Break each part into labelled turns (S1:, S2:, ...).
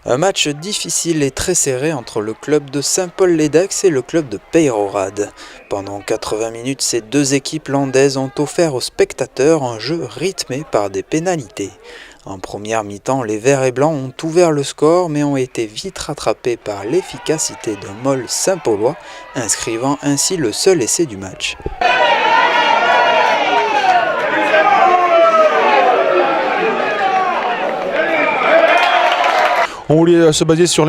S1: Un match difficile et très serré entre le club de Saint-Paul-l'Édax et le club de Peyrehorade. Pendant 80 minutes, ces deux équipes landaises ont offert aux spectateurs un jeu rythmé par des pénalités. En première mi-temps, les Verts et Blancs ont ouvert le score mais ont été vite rattrapés par l'efficacité d'un Moll Saint-Paulois, inscrivant ainsi le seul essai du match.
S2: On voulait se baser sur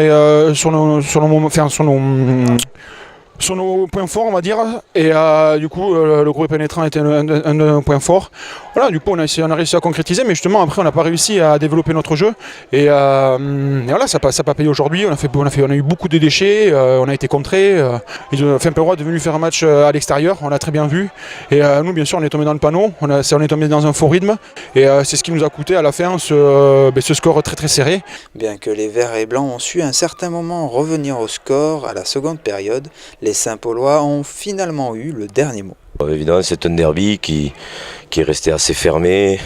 S2: nos points forts, on va dire, et du coup le groupe pénétrant était un point fort. Voilà, du coup on a réussi à concrétiser, mais justement après on n'a pas réussi à développer notre jeu, et voilà, ça n'a pas payé aujourd'hui. On a eu beaucoup de déchets, on a été contrés. Peyrehorade est venu faire un match à l'extérieur, on l'a très bien vu, et nous bien sûr on est tombé dans le panneau, on est tombé dans un faux rythme, et c'est ce qui nous a coûté à la fin ce score très très serré.
S1: Bien que les Verts et Blancs ont su à un certain moment revenir au score à la seconde période, les Saint-Paulois ont finalement eu le dernier mot.
S3: Évidemment, c'est un derby qui est resté assez fermé.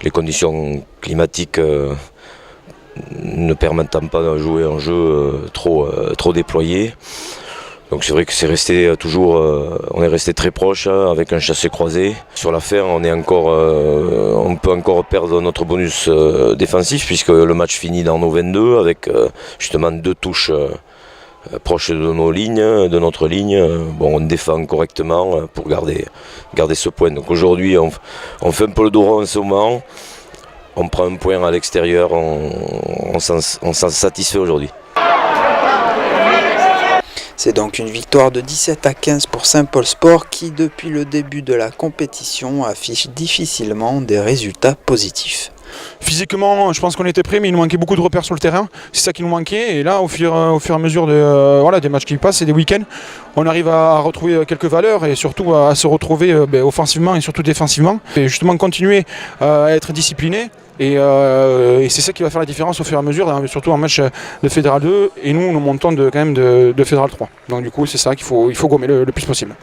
S3: Les conditions climatiques ne permettant pas de jouer un jeu trop déployé. Donc c'est vrai que c'est resté toujours, on est resté très proche avec un chassé croisé. Sur la fin, on peut encore perdre notre bonus défensif puisque le match finit dans nos 22 avec justement deux touches proches de notre ligne. Bon, on défend correctement pour garder ce point. Donc aujourd'hui, on fait un peu le dos rond en ce moment. On prend un point à l'extérieur, on s'en satisfait aujourd'hui.
S1: C'est donc une victoire de 17-15 pour Saint-Paul Sport qui, depuis le début de la compétition, affiche difficilement des résultats positifs.
S2: Physiquement, je pense qu'on était prêts, mais il nous manquait beaucoup de repères sur le terrain. C'est ça qui nous manquait. Et là, au fur et à mesure des matchs qui passent et des week-ends, on arrive à retrouver quelques valeurs et surtout à se retrouver offensivement et surtout défensivement. Et justement, continuer à être discipliné. Et c'est ça qui va faire la différence au fur et à mesure, surtout en match de Fédéral 2. Et nous montons quand même de Fédéral 3. Donc du coup, c'est ça qu'il faut gommer le plus possible.